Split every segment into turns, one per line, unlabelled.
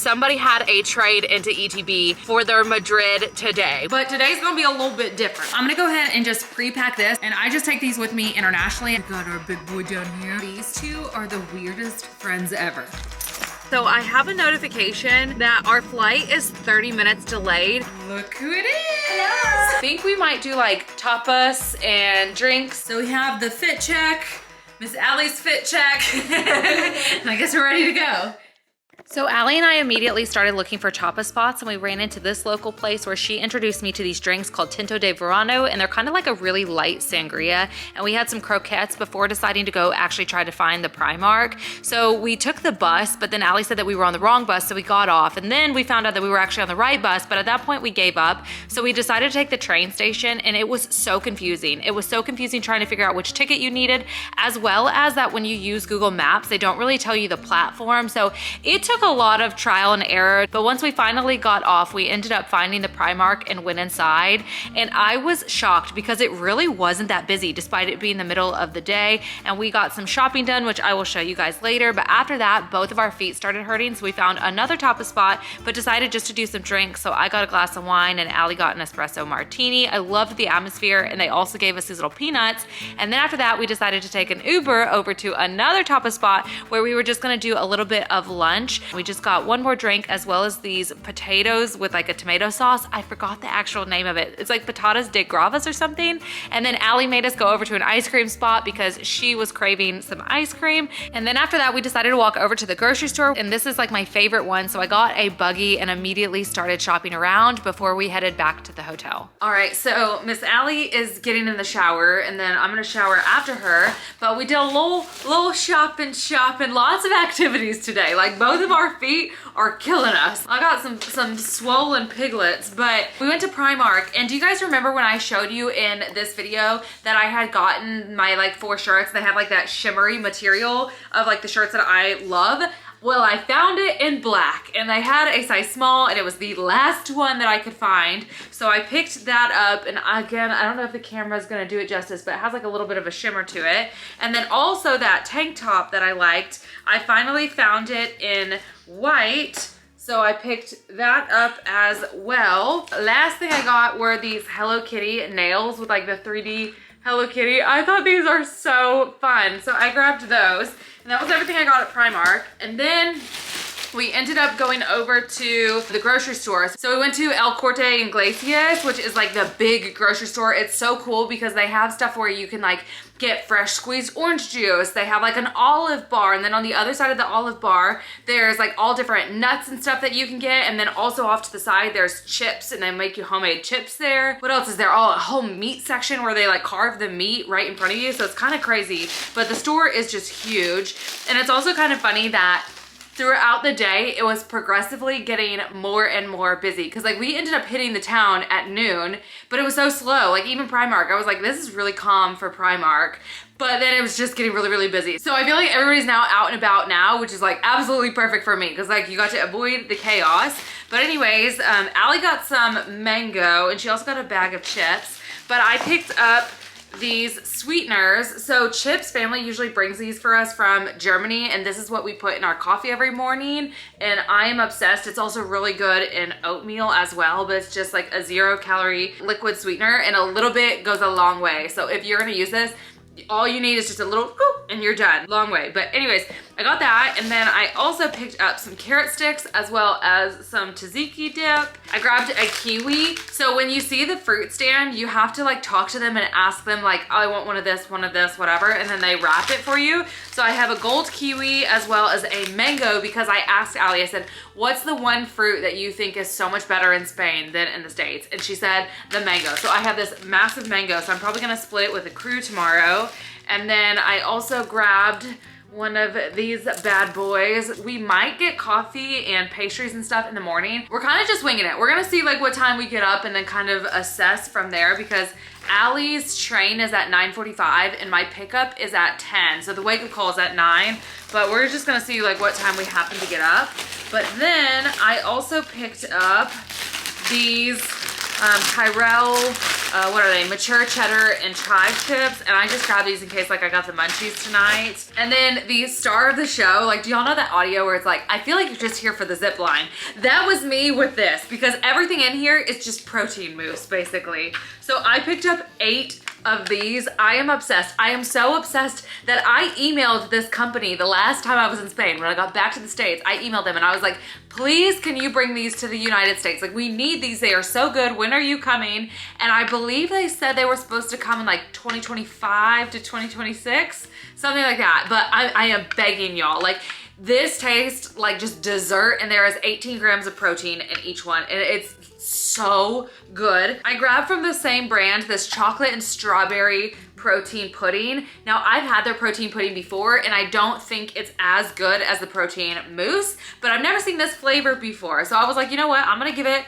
somebody had a trade into ETB for their Madrid today. But today's gonna be a little bit different. I'm gonna go ahead and just pre-pack this, and I just take these with me internationally. We got our big boy down here. These two are the weirdest friends ever. So I have a notification that our flight is 30 minutes delayed. Look who it is. Hello. I think we might do like tapas and drinks. So we have the fit check, Miss Allie's fit check. And I guess we're ready to go. So Allie and I immediately started looking for tapa spots, and we ran into this local place where she introduced me to these drinks called Tinto de Verano, and they're kind of like a really light sangria. And we had some croquettes before deciding to go actually try to find the Primark. So we took the bus, but then Allie said that we were on the wrong bus, so we got off. And then we found out that we were actually on the right bus, but at that point we gave up. So we decided to take the train station, and it was so confusing. It was so confusing trying to figure out which ticket you needed, as well as that when you use Google Maps, they don't really tell you the platform. So it took a lot of trial and error, but once we finally got off, we ended up finding the Primark and went inside, and I was shocked because it really wasn't that busy despite it being the middle of the day. And we got some shopping done, which I will show you guys later. But after that, both of our feet started hurting, so we found another tapa spot, but decided just to do some drinks. So I got a glass of wine and Allie got an espresso martini. I loved the atmosphere, and they also gave us these little peanuts. And then after that, we decided to take an Uber over to another tapa spot where we were just gonna do a little bit of lunch. We just got one more drink, as well as these potatoes with like a tomato sauce. I forgot the actual name of it. It's like patatas de gravas or something. And then Allie made us go over to an ice cream spot because she was craving some ice cream. And then after that, we decided to walk over to the grocery store, and this is like my favorite one. So I got a buggy and immediately started shopping around before we headed back to the hotel. All right, so Miss Allie is getting in the shower, and then I'm gonna shower after her. But we did a little shopping, lots of activities today. Like both of our feet are killing us. I got some swollen piglets, but we went to Primark. And do you guys remember when I showed you in this video that I had gotten my like 4 shirts? They have like that shimmery material of like the shirts that I love. Well, I found it in black, and they had a size small, and it was the last one that I could find. So I picked that up, and again, I don't know if the camera's gonna do it justice, but it has like a little bit of a shimmer to it. And then also that tank top that I liked, I finally found it in white. So I picked that up as well. Last thing I got were these Hello Kitty nails with like the 3D Hello Kitty. I thought these are so fun. So I grabbed those. And that was everything I got at Primark. And then we ended up going over to the grocery store. So we went to El Corte Inglesias, which is like the big grocery store. It's so cool because they have stuff where you can like get fresh squeezed orange juice. They have like an olive bar, and then on the other side of the olive bar, there's like all different nuts and stuff that you can get. And then also off to the side, there's chips, and they make you homemade chips there. What else is there? Oh, a whole meat section where they like carve the meat right in front of you. So it's kind of crazy, but the store is just huge. And it's also kind of funny that throughout the day, it was progressively getting more and more busy, because like we ended up hitting the town at noon, but it was so slow. Like even Primark, I was like, this is really calm for Primark, but then it was just getting really, really busy. So I feel like everybody's now out and about now, which is like absolutely perfect for me, because like you got to avoid the chaos. But anyways, Allie got some mango, and she also got a bag of chips, but I picked up these sweeteners. So Chip's family usually brings these for us from Germany, and this is what we put in our coffee every morning, and I am obsessed. It's also really good in oatmeal as well, but it's just like a 0-calorie liquid sweetener, and a little bit goes a long way. So if you're gonna use this, all you need is just a little scoop and you're done. Long way. But anyways, I got that, and then I also picked up some carrot sticks as well as some tzatziki dip. I grabbed a kiwi. So when you see the fruit stand, you have to like talk to them and ask them like, oh, I want one of this, whatever, and then they wrap it for you. So I have a gold kiwi as well as a mango, because I asked Allie, I said, what's the one fruit that you think is so much better in Spain than in the States? And she said the mango. So I have this massive mango, so I'm probably gonna split it with the crew tomorrow. And then I also grabbed one of these bad boys. We might get coffee and pastries and stuff in the morning. We're kind of just winging it. We're gonna see like what time we get up and then kind of assess from there, because Allie's train is at 9:45 and my pickup is at 10. So the wake up call is at 9, but we're just gonna see like what time we happen to get up. But then I also picked up these Tyrell what are they? Mature cheddar and chive chips. And I just grabbed these in case like I got the munchies tonight. And then the star of the show, like, do y'all know that audio where it's like, I feel like you're just here for the zip line? That was me with this because everything in here is just protein mousse, basically. So I picked up 8 of these. I am obsessed. I am so obsessed that I emailed this company the last time I was in Spain. When I got back to the States, I emailed them and I was like, please, can you bring these to the United States? Like, we need these. They are so good. When are you coming? And I believe they said they were supposed to come in like 2025 to 2026, something like that. But I am begging y'all, like, this tastes like just dessert, and there is 18 grams of protein in each one, and it's so good. I grabbed from the same brand this chocolate and strawberry protein pudding. Now, I've had their protein pudding before, and I don't think it's as good as the protein mousse, but I've never seen this flavor before. So I was like, you know what? I'm gonna give it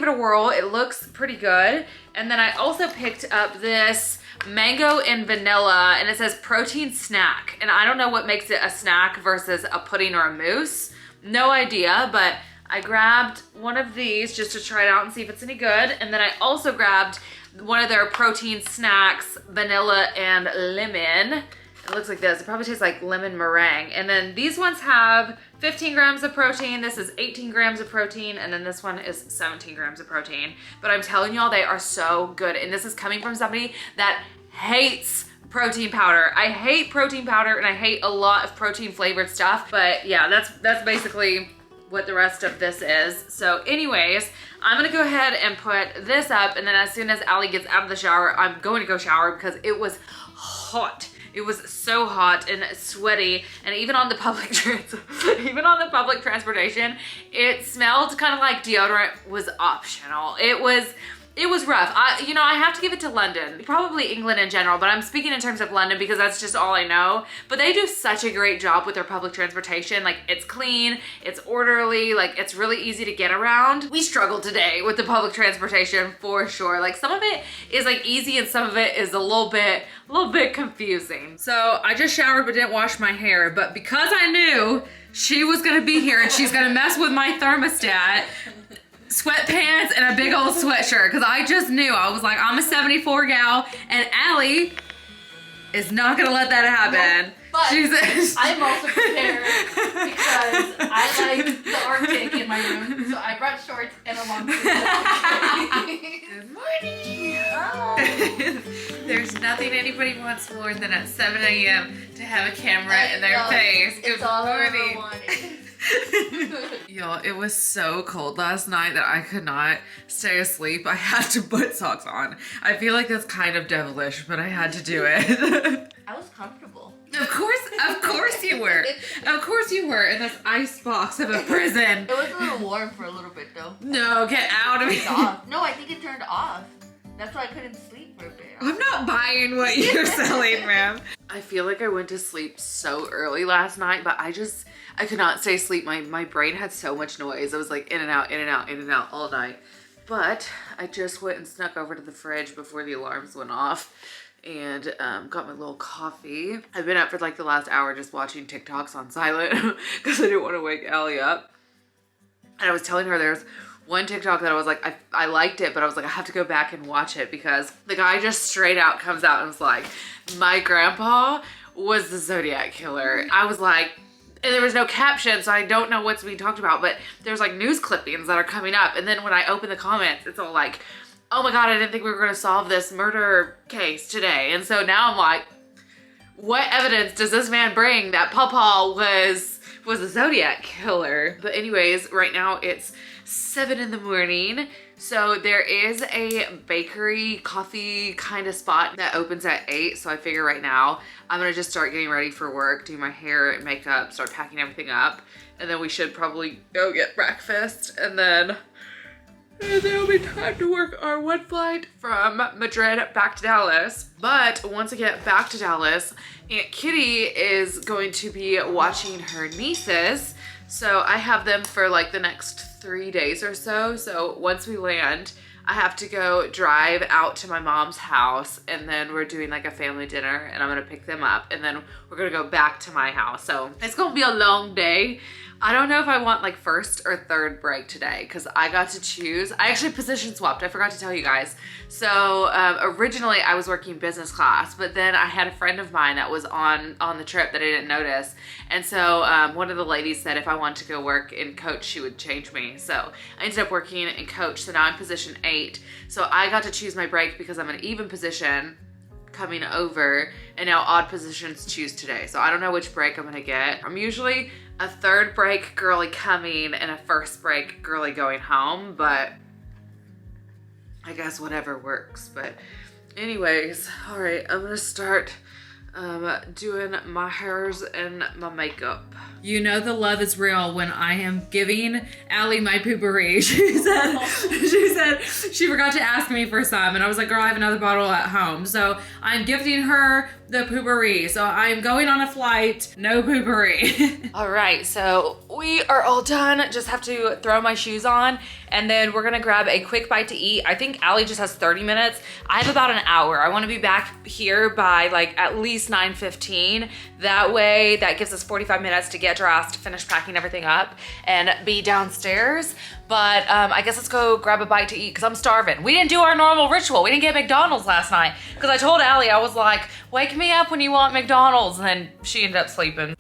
a whirl. It looks pretty good. And then I also picked up this mango and vanilla, and it says protein snack. And I don't know what makes it a snack versus a pudding or a mousse. No idea, but I grabbed one of these just to try it out and see if it's any good. And then I also grabbed one of their protein snacks, vanilla and lemon. It looks like this. It probably tastes like lemon meringue. And then these ones have 15 grams of protein. This is 18 grams of protein. And then this one is 17 grams of protein. But I'm telling y'all, they are so good. And this is coming from somebody that hates protein powder. I hate protein powder, and I hate a lot of protein flavored stuff. But yeah, that's basically what the rest of this is. So anyways, I'm gonna go ahead and put this up, and then as soon as Allie gets out of the shower, I'm going to go shower because it was hot. It was so hot and sweaty, and even on the public transportation, it smelled kind of like deodorant was optional. It was rough. I have to give it to London, probably England in general, but I'm speaking in terms of London because that's just all I know. But they do such a great job with their public transportation. Like, it's clean, it's orderly, like, it's really easy to get around. We struggled today with the public transportation for sure. Like, some of it is like easy and some of it is a little bit confusing. So I just showered but didn't wash my hair, but because I knew she was gonna be here and she's gonna mess with my thermostat, sweatpants and a big old sweatshirt, because I just knew. I was like, I'm a 74 gal, and Allie is not gonna let that happen.
No, but I'm also prepared because I like the Arctic in my room, so I brought shorts and a long sleeve.
Good morning. There's nothing anybody wants more than at 7 a.m. to have a camera in their face.
It's all I ever wanted.
Y'all, it was so cold last night that I could not stay asleep. I had to put socks on. I feel like that's kind of devilish, but I had to do it.
I was comfortable.
Of course you were. Of course you were in this ice box of a prison.
It was a little warm for a little bit though.
No, get out of here.
No, I think it turned off. That's why I couldn't sleep for a bit.
I'm not buying what you're selling, ma'am. I feel like I went to sleep so early last night, but I could not stay asleep. My brain had so much noise. I was like in and out, in and out, in and out all night. But I just went and snuck over to the fridge before the alarms went off and got my little coffee. I've been up for like the last hour just watching TikToks on silent because I didn't want to wake Allie up. And I was telling her there's one TikTok that I was like, I liked it, but I was like, I have to go back and watch it because the guy just straight out comes out and was like, my grandpa was the Zodiac killer. I was like, and there was no caption, so I don't know what's being talked about, but there's like news clippings that are coming up. And then when I open the comments, it's all like, oh my God, I didn't think we were gonna solve this murder case today. And so now I'm like, what evidence does this man bring that Papa was a Zodiac killer? But anyways, right now it's 7 in the morning. So there is a bakery coffee kind of spot that opens at 8. So I figure right now I'm gonna just start getting ready for work, do my hair and makeup, start packing everything up. And then we should probably go get breakfast, and then there'll be time to work our one flight from Madrid back to Dallas. But once I get back to Dallas, Aunt Kitty is going to be watching her nieces. So I have them for like the next 3 days or so. So once we land, I have to go drive out to my mom's house, and then we're doing like a family dinner, and I'm gonna pick them up, and then we're gonna go back to my house. So it's gonna be a long day. I don't know if I want like first or third break today because I got to choose. I actually position swapped. I forgot to tell you guys. So originally I was working business class, but then I had a friend of mine that was on the trip that I didn't notice. And so one of the ladies said if I wanted to go work in coach, she would change me. So I ended up working in coach. So now I'm position 8. So I got to choose my break because I'm an even position coming over, and now odd positions choose today. So I don't know which break I'm gonna get. I'm usually a third break girly coming and a first break girly going home, but I guess whatever works. But anyways, all right, I'm gonna start doing my hairs and my makeup. You know the love is real when I am giving Allie my poopery. She said she forgot to ask me for some, and I was like, girl, I have another bottle at home. So I'm gifting her the poopery. So I'm going on a flight, no poopery. All right, so we are all done. Just have to throw my shoes on, and then we're gonna grab a quick bite to eat. I think Allie just has 30 minutes. I have about an hour. I wanna be back here by like at least 9:15. That way, that gives us 45 minutes to get dressed, finish packing everything up, and be downstairs. But I guess let's go grab a bite to eat because I'm starving. We didn't do our normal ritual. We didn't get McDonald's last night because I told Allie, I was like, wake me up when you want McDonald's, and then she ended up sleeping.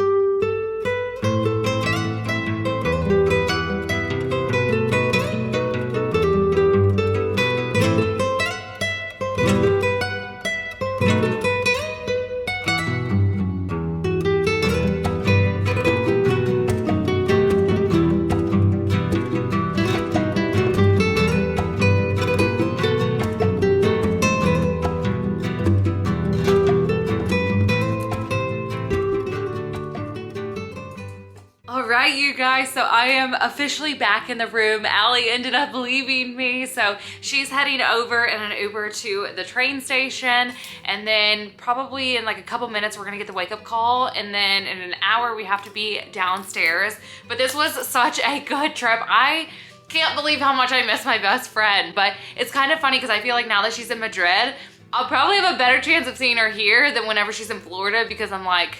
Alright, you guys, so I am officially back in the room. Allie ended up leaving me, so she's heading over in an Uber to the train station, and then probably in like a couple minutes we're gonna get the wake-up call, and then in an hour we have to be downstairs. But this was such a good trip. I can't believe how much I miss my best friend, but it's kind of funny because I feel like now that she's in Madrid, I'll probably have a better chance of seeing her here than whenever she's in Florida, because I'm like...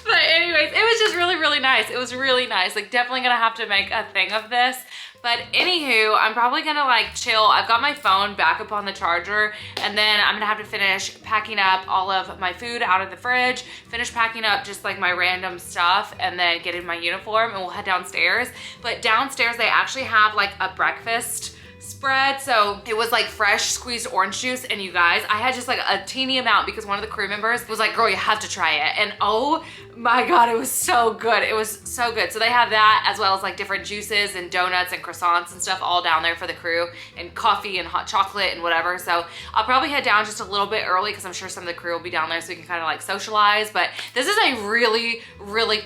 But anyways, it was just really nice. It was really nice. Like, definitely gonna have to make a thing of this. But anywho, I'm probably gonna like chill. I've got my phone back up on the charger, and then I'm gonna have to finish packing up all of my food out of the fridge, finish packing up just like my random stuff, and then get in my uniform, and we'll head downstairs. But downstairs, they actually have like a breakfast spread. So it was like fresh squeezed orange juice, and you guys, I had just like a teeny amount because one of the crew members was like, girl, you have to try it. And oh my God, it was so good. It was so good. So they have that, as well as like different juices and donuts and croissants and stuff all down there for the crew, and coffee and hot chocolate and whatever. So I'll probably head down just a little bit early because I'm sure some of the crew will be down there so we can kind of like socialize. But this is a really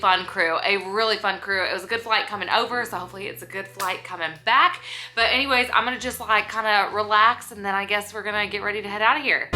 fun crew, It was a good flight coming over, so hopefully it's a good flight coming back. But anyways, I'm gonna just like kind of relax, and then I guess we're gonna get ready to head out of here.